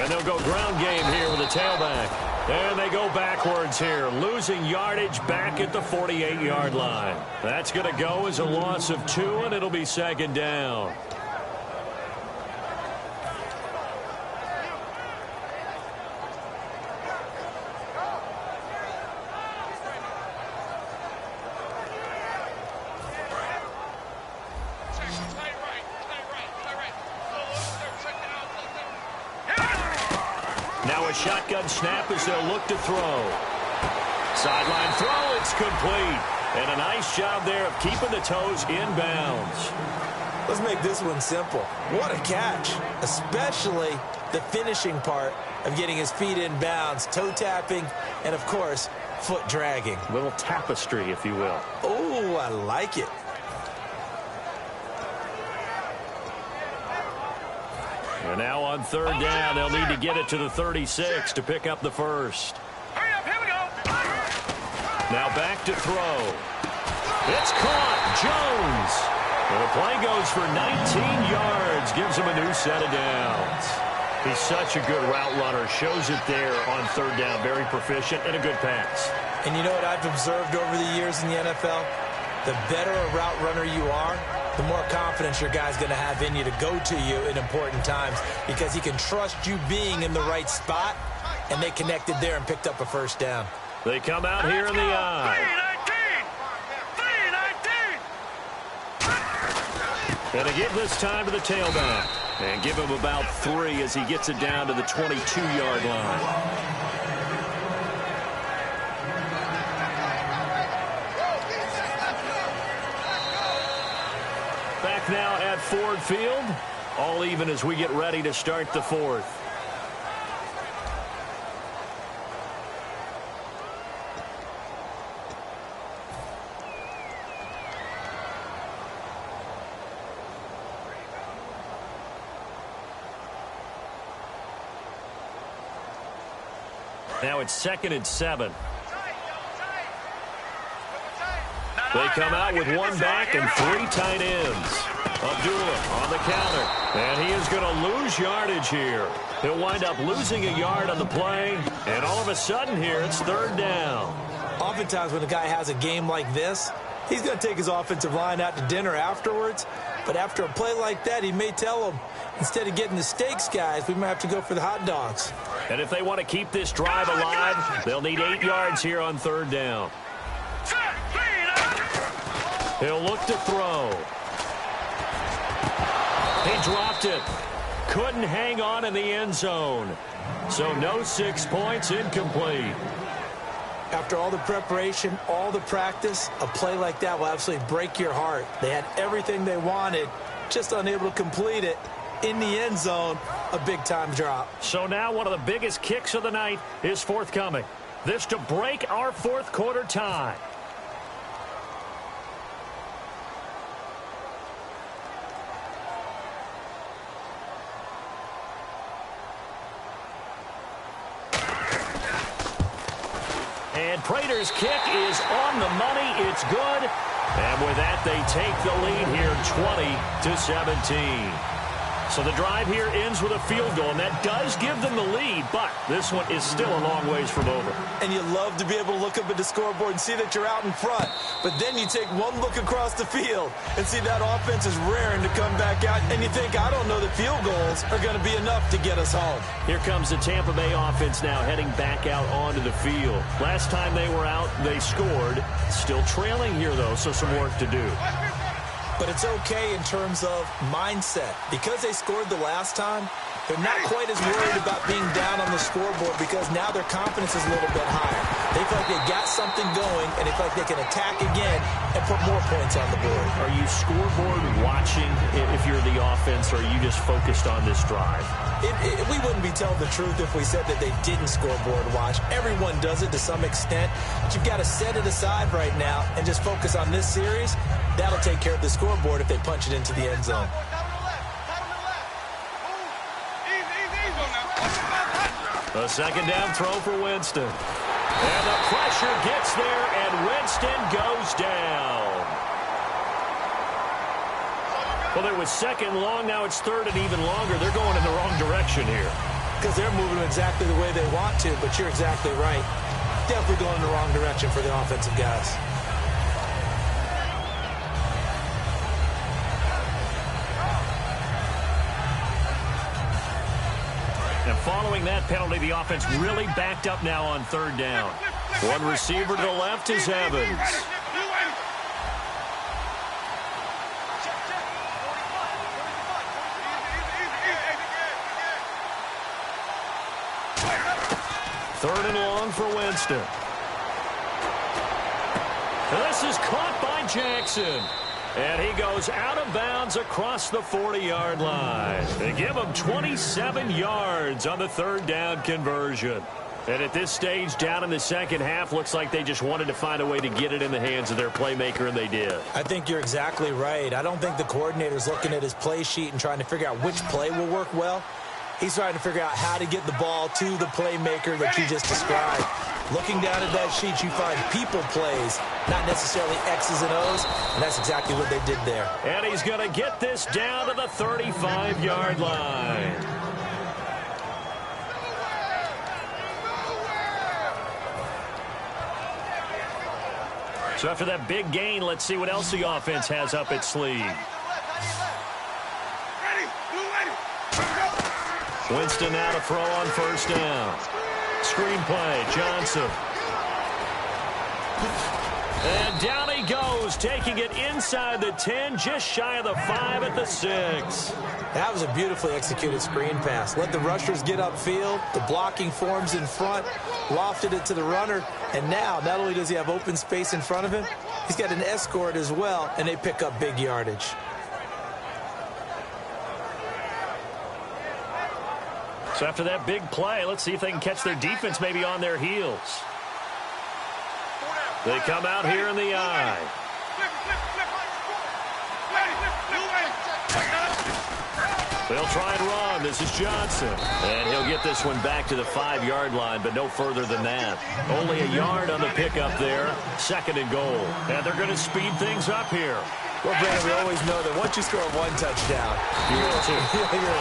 [SPEAKER 3] And they'll go ground game here with a tailback. And they go backwards here, losing yardage back at the 48-yard line. That's going to go as a loss of 2, and it'll be second down. Now a shotgun snap as they'll look to throw. Sideline throw, it's complete. And a nice job there of keeping the toes in bounds.
[SPEAKER 4] Let's make this one simple. What a catch, especially the finishing part of getting his feet in bounds, toe tapping, and, of course, foot dragging.
[SPEAKER 3] A little tapestry, if you will.
[SPEAKER 4] Oh, I like it.
[SPEAKER 3] And now on third down, they'll need to get it to the 36 to pick up the first.
[SPEAKER 5] Hurry up, here we go.
[SPEAKER 3] Now back to throw. It's caught. Jones. And the play goes for 19 yards. Gives him a new set of downs. He's such a good route runner. Shows it there on third down. Very proficient and a good pass.
[SPEAKER 4] And you know what I've observed over the years in the NFL? The better a route runner you are, the more confidence your guy's going to have in you to go to you in important times because he can trust you being in the right spot, and they connected there and picked up a first down.
[SPEAKER 3] They come out here in the eye.
[SPEAKER 5] 3-19.
[SPEAKER 3] And they give this time to the tailback. And give him about 3 as he gets it down to the 22-yard line. Back now at Ford Field. All even as we get ready to start the fourth. Now it's 2nd and 7. They come out with 1 back and 3 tight ends. Abdullah on the counter. And he is going to lose yardage here. He'll wind up losing a yard on the play. And all of a sudden here, it's third down.
[SPEAKER 4] Oftentimes when a guy has a game like this, He's going to take his offensive line out to dinner afterwards. But after a play like that, he may tell them, instead of getting the steaks, guys, we might have to go for the hot dogs.
[SPEAKER 3] And if they want to keep this drive alive, they'll need 8 yards here on third down. He'll look to throw. He dropped it. Couldn't hang on in the end zone. So no 6 points, incomplete.
[SPEAKER 4] After all the preparation, all the practice, a play like that will absolutely break your heart. They had everything they wanted, just unable to complete it. In the end zone, a big-time drop.
[SPEAKER 3] So now one of the biggest kicks of the night is forthcoming. This to break our fourth quarter tie. And Prater's kick is on the money. It's good. And with that, they take the lead here 20-17. So the drive here ends with a field goal, and that does give them the lead, but this one is still a long ways from over.
[SPEAKER 4] And you love to be able to look up at the scoreboard and see that you're out in front. But then you take one look across the field and see that offense is raring to come back out, and you think, I don't know that field goals are going to be enough to get us home.
[SPEAKER 3] Here comes the Tampa Bay offense now heading back out onto the field. Last time they were out, they scored. Still trailing here, though, so some work to do.
[SPEAKER 4] But it's okay in terms of mindset. Because they scored the last time, they're not quite as worried about being down on the scoreboard because now their confidence is a little bit higher. They feel like they've got something going, and they feel like they can attack again and put more points on the board.
[SPEAKER 3] Are you scoreboard watching if you're the offense, or are you just focused on this drive?
[SPEAKER 4] We wouldn't be telling the truth if we said that they didn't scoreboard watch. Everyone does it to some extent, but you've got to set it aside right now and just focus on this series. That'll take care of the scoreboard if they punch it into the end zone.
[SPEAKER 3] A second down throw for Winston. And the pressure gets there, and Winston goes down. Well, it was second long. Now it's third and even longer. They're going in the wrong direction here.
[SPEAKER 4] Because they're moving exactly the way they want to, but you're exactly right. Definitely going in the wrong direction for the offensive guys.
[SPEAKER 3] And following that penalty, the offense really backed up now on third down. One receiver to the left is Evans. Third and long for Winston. And this is caught by Jackson. And he goes out of bounds across the 40-yard line. They give him 27 yards on the third down conversion. And at this stage, down in the second half, looks like they just wanted to find a way to get it in the hands of their playmaker, and they did.
[SPEAKER 4] I think you're exactly right. I don't think the coordinator's looking at his play sheet and trying to figure out which play will work well. He's trying to figure out how to get the ball to the playmaker that you just described. Looking down at that sheet, you find people plays, not necessarily X's and O's, and that's exactly what they did there.
[SPEAKER 3] And he's going to get this down to the 35-yard line. So after that big gain, let's see what else the offense has up its sleeve. Winston now to throw on first down. Screen play, Johnson. And down he goes, taking it inside the 10, just shy of the 5 at the 6.
[SPEAKER 4] That was a beautifully executed screen pass. Let the rushers get upfield. The blocking forms in front, lofted it to the runner, and now not only does he have open space in front of him, he's got an escort as well, and they pick up big yardage.
[SPEAKER 3] So after that big play, let's see if they can catch their defense maybe on their heels. They come out here in the eye. They'll try and run. This is Johnson. And he'll get this one back to the 5-yard line, but no further than that. Only a yard on the pickup there. Second and goal. And they're going to speed things up here.
[SPEAKER 4] Well, Brandon, we always know that once you score one touchdown, you're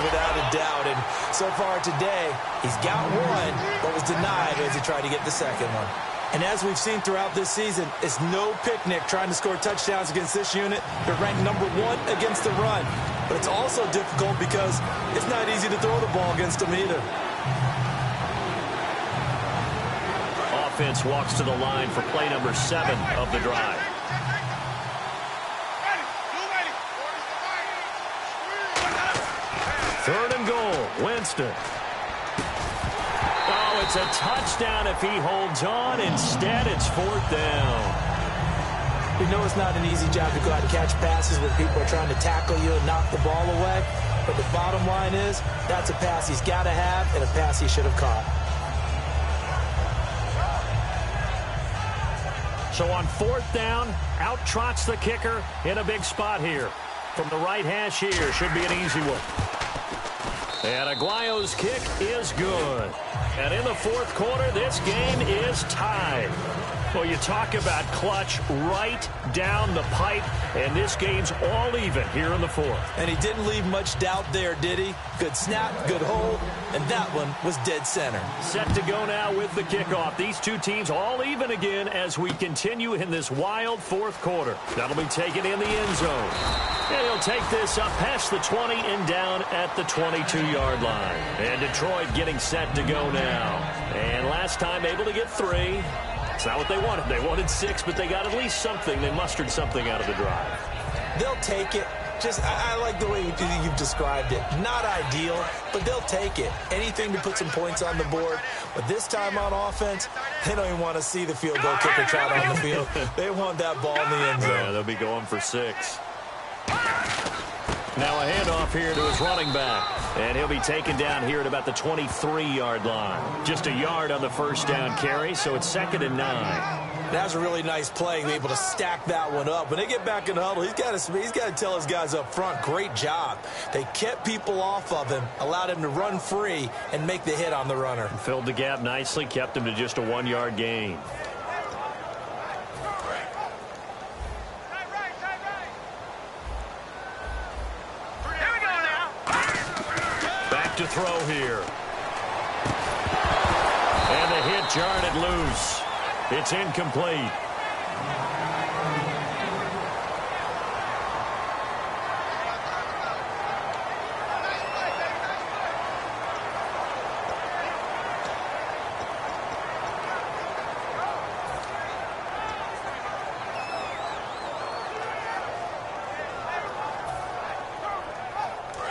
[SPEAKER 4] without a doubt. And so far today, he's got one, but was denied as he tried to get the second one. And as we've seen throughout this season, it's no picnic trying to score touchdowns against this unit. They're ranked number 1 against the run. But it's also difficult because it's not easy to throw the ball against them either.
[SPEAKER 3] Offense walks to the line for play number 7 of the drive. Third and goal, Winston. Oh, it's a touchdown if he holds on. Instead, it's 4th down.
[SPEAKER 4] You know it's not an easy job to go out and catch passes when people are trying to tackle you and knock the ball away. But the bottom line is, that's a pass he's got to have and a pass he should have caught.
[SPEAKER 3] So on 4th down, out trots the kicker in a big spot here. From the right hash here, should be an easy one. And Aguayo's kick is good. And in the 4th quarter, this game is tied. Well, you talk about clutch right down the pipe, and this game's all even here in the 4th.
[SPEAKER 4] And he didn't leave much doubt there, did he? Good snap, good hold, and that one was dead center.
[SPEAKER 3] Set to go now with the kickoff. These two teams all even again as we continue in this wild 4th quarter. That'll be taken in the end zone. And he'll take this up past the 20 and down at the 22-yard line. And Detroit getting set to go now. And last time able to get 3. It's not what they wanted. They wanted 6, but they got at least something. They mustered something out of the drive.
[SPEAKER 4] They'll take it. I like the way you've described it. Not ideal, but they'll take it. Anything to put some points on the board. But this time on offense, they don't even want to see the field goal kicker trot on the field. They want that ball in the end zone.
[SPEAKER 3] Yeah, they'll be going for 6. Now a handoff here to his running back. And he'll be taken down here at about the 23-yard line. Just a yard on the first down carry, so it's 2nd and 9.
[SPEAKER 4] That's a really nice play, to be able to stack that one up. When they get back in the huddle, he's got to tell his guys up front, great job. They kept people off of him, allowed him to run free, and make the hit on the runner.
[SPEAKER 3] Filled the gap nicely, kept him to just a 1-yard gain. To throw here. And the hit jarred it loose. It's incomplete.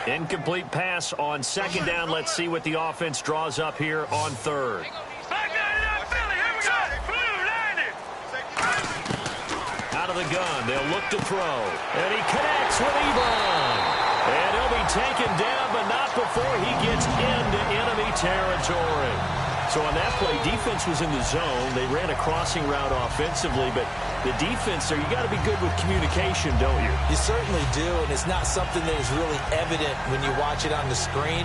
[SPEAKER 3] Incomplete pass on 2nd down. Let's see what the offense draws up here on 3rd. Out of the gun, they'll look to throw. And he connects with Ebron. And he'll be taken down, but not before he gets into enemy territory. So on that play, defense was in the zone. They ran a crossing route offensively, but the defense there, you got to be good with communication, don't you?
[SPEAKER 4] You certainly do, and it's not something that is really evident when you watch it on the screen.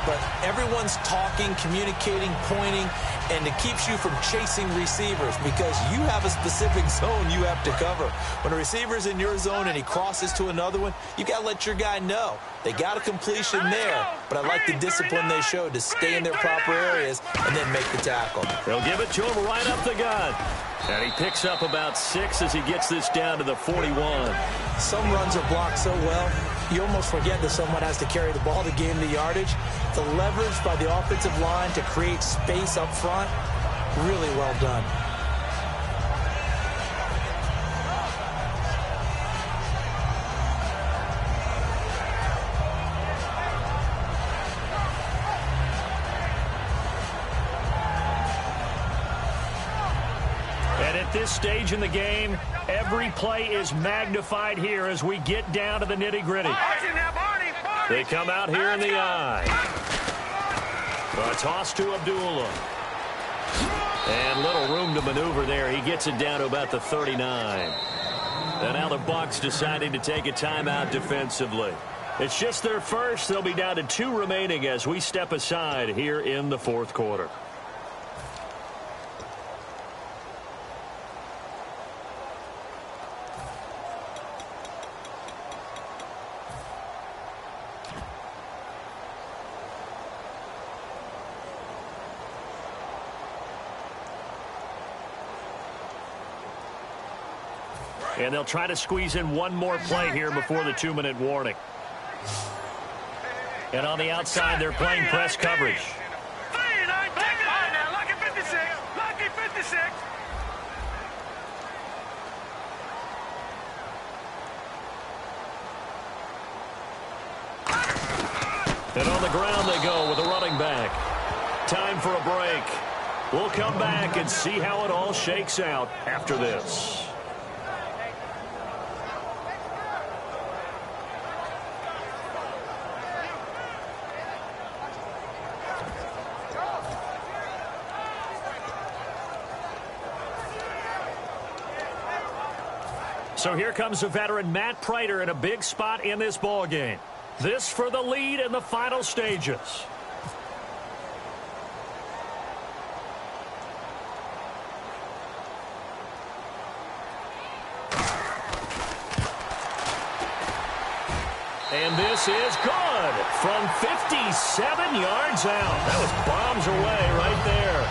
[SPEAKER 4] But everyone's talking, communicating, pointing, and it keeps you from chasing receivers because you have a specific zone you have to cover. When a receiver's in your zone and he crosses to another one, you got to let your guy know. They got a completion there, but I like the discipline they showed to stay in their proper areas and then make the tackle.
[SPEAKER 3] They'll give it to him right up the gut. And he picks up about 6 as he gets this down to the 41.
[SPEAKER 4] Some runs are blocked so well, you almost forget that someone has to carry the ball to gain the yardage. The leverage by the offensive line to create space up front, really well done.
[SPEAKER 3] At this stage in the game, every play is magnified here as we get down to the nitty-gritty. They come out here in the eye. A toss to Abdullah. And little room to maneuver there. He gets it down to about the 39. And now the Bucs deciding to take a timeout defensively. It's just their first. They'll be down to 2 remaining as we step aside here in the 4th quarter. And they'll try to squeeze in one more play here before the 2-minute warning. And on the outside, they're playing press coverage.
[SPEAKER 5] 39, take it. All right, now, lucky 56. Lucky 56.
[SPEAKER 3] And on the ground they go with a running back. Time for a break. We'll come back and see how it all shakes out after this. So here comes the veteran Matt Prater in a big spot in this ball game. This for the lead in the final stages. And this is good from 57 yards out. That was bombs away right there.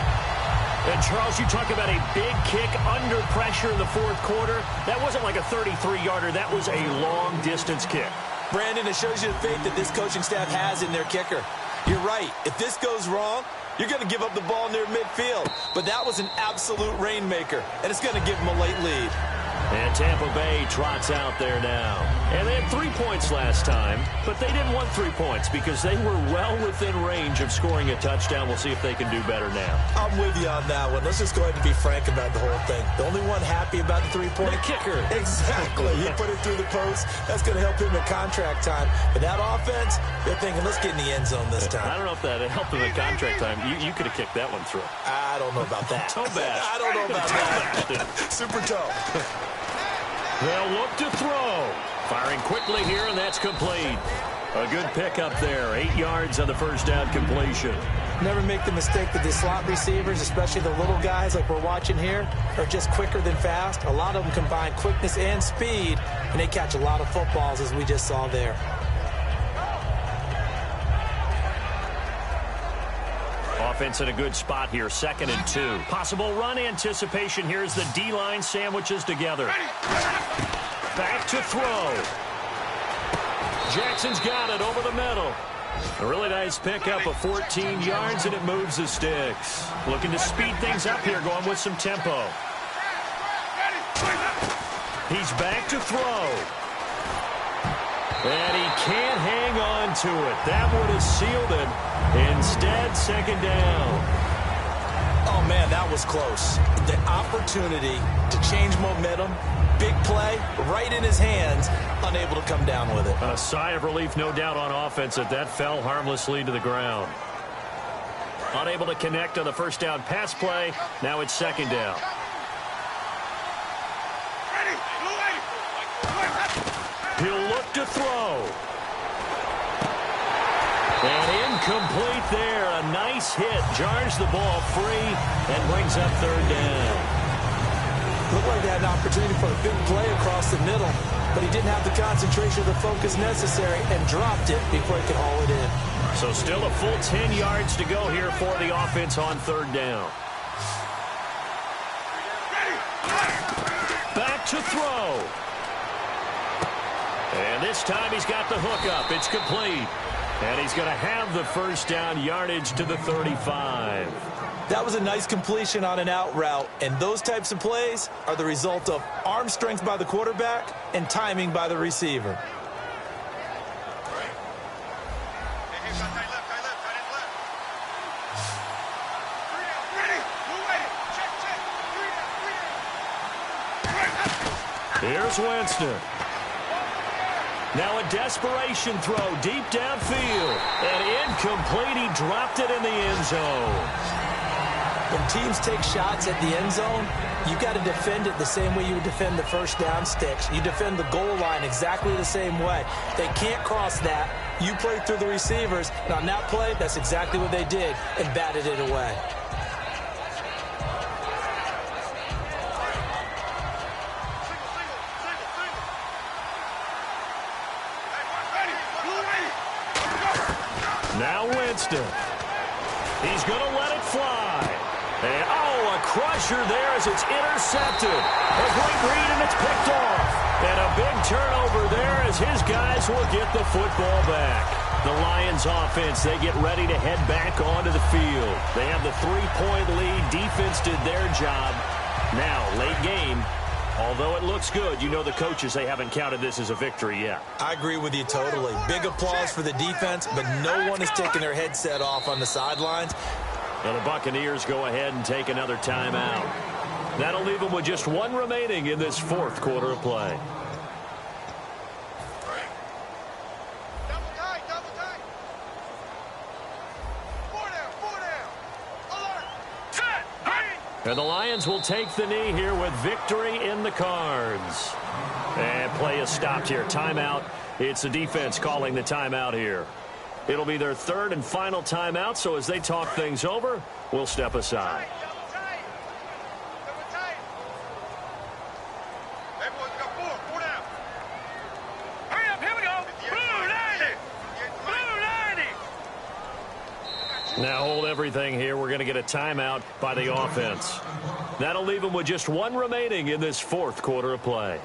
[SPEAKER 3] And, Charles, you talk about a big kick under pressure in the fourth quarter. That wasn't like a 33-yarder. That was a long-distance kick.
[SPEAKER 4] Brandon, it shows you the faith that this coaching staff has in their kicker. You're right. If this goes wrong, you're going to give up the ball near midfield. But that was an absolute rainmaker, and it's going to give them a late lead.
[SPEAKER 3] And Tampa Bay trots out there now. And they had 3 points last time, but they didn't want 3 points because they were well within range of scoring a touchdown. We'll see if they can do better now.
[SPEAKER 4] I'm with you on that one. Let's just go ahead and be frank about the whole thing. The only one happy about the 3-point?
[SPEAKER 3] The kicker.
[SPEAKER 4] Exactly. He put it through the post. That's going to help him at contract time. But that offense, they're thinking, let's get in the end zone this time.
[SPEAKER 3] I don't know if that helped him at contract time. You could have kicked that one through.
[SPEAKER 4] I don't know about that.
[SPEAKER 3] Toe bash.
[SPEAKER 4] I don't know about that. Super toe.
[SPEAKER 3] They'll look to throw. Firing quickly here, and that's complete. A good pickup there. 8 yards on the first down completion.
[SPEAKER 4] Never make the mistake that the slot receivers, especially the little guys like we're watching here, are just quicker than fast. A lot of them combine quickness and speed, and they catch a lot of footballs, as we just saw there.
[SPEAKER 3] Offense in a good spot here, 2nd and 2. Possible run anticipation here as the D-line sandwiches together. Back to throw. Jackson's got it over the middle. A really nice pickup of 14 yards, and it moves the sticks. Looking to speed things up here, going with some tempo. He's back to throw. And he can't hang on to it. That would have sealed it. Instead, 2nd down.
[SPEAKER 4] Oh, man, that was close. The opportunity to change momentum, big play, right in his hands, unable to come down with it.
[SPEAKER 3] A sigh of relief, no doubt, on offense if that fell harmlessly to the ground. Unable to connect on the first down pass play. Now it's 2nd down. He'll look to throw. And incomplete there. A nice hit. Jars the ball free and brings up 3rd down.
[SPEAKER 4] Looked like they had an opportunity for a big play across the middle, but he didn't have the concentration or the focus necessary and dropped it before he could haul it in.
[SPEAKER 3] So still a full 10 yards to go here for the offense on 3rd down. Back to throw. And this time he's got the hook up. It's complete. And he's going to have the first down yardage to the 35.
[SPEAKER 4] That was a nice completion on an out route, and those types of plays are the result of arm strength by the quarterback and timing by the receiver.
[SPEAKER 3] Here's Winston. Now a desperation throw deep downfield. And incomplete. He dropped it in the end zone.
[SPEAKER 4] When teams take shots at the end zone, you've got to defend it the same way you would defend the first down sticks. You defend the goal line exactly the same way. They can't cross that. You play through the receivers, and on that play, that's exactly what they did and batted it away. Now Winston. He's going to let it fly. And, a
[SPEAKER 3] crusher there as it's intercepted. A great read, and it's picked off. And a big turnover there as his guys will get the football back. The Lions offense, they get ready to head back onto the field. They have the 3-point lead. Defense did their job. Now, late game, although it looks good, you know the coaches, they haven't counted this as a victory yet.
[SPEAKER 4] I agree with you totally. Big applause for the defense, but no one is taking their headset off on the sidelines.
[SPEAKER 3] And the Buccaneers go ahead and take another timeout. That'll leave them with just one remaining in this fourth quarter of play. And the Lions will take the knee here with victory in the cards. And play is stopped here. Timeout. It's the defense calling the timeout here. It'll be their third and final timeout, so as they talk things over, we'll step aside. Now hold everything here. We're going to get a timeout by the offense. That'll leave them with just one remaining in this fourth quarter of play.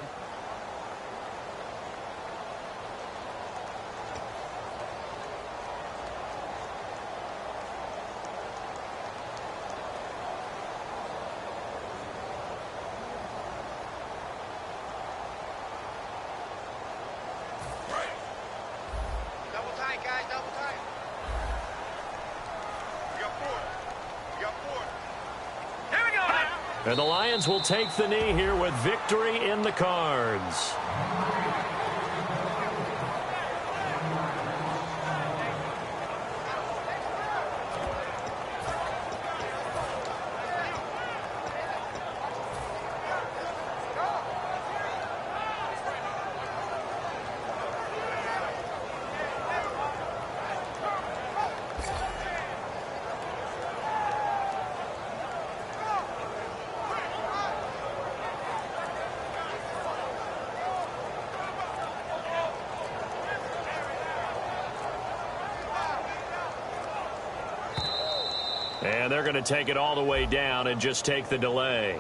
[SPEAKER 5] Double tight, guys, double tight.
[SPEAKER 3] And the Lions will take the knee here with victory in the cards. And they're going to take it all the way down and just take the delay.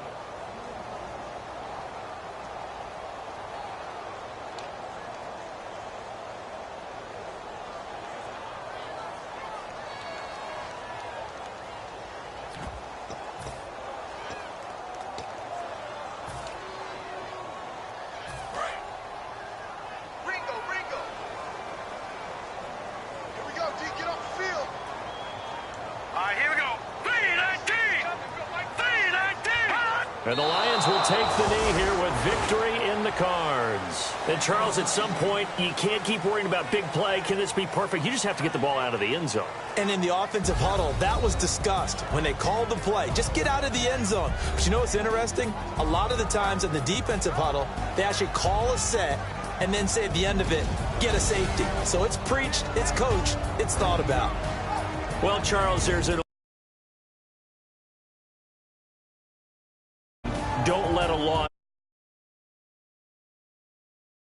[SPEAKER 3] And the Lions will take the knee here with victory in the cards. And, Charles, at some point, you can't keep worrying about big play. Can this be perfect? You just have to get the ball out of the end zone.
[SPEAKER 4] And in the offensive huddle, that was discussed when they called the play. Just get out of the end zone. But you know what's interesting? A lot of the times in the defensive huddle, they actually call a set and then say at the end of it, get a safety. So it's preached, it's coached, it's thought about.
[SPEAKER 3] Well, Charles, there's an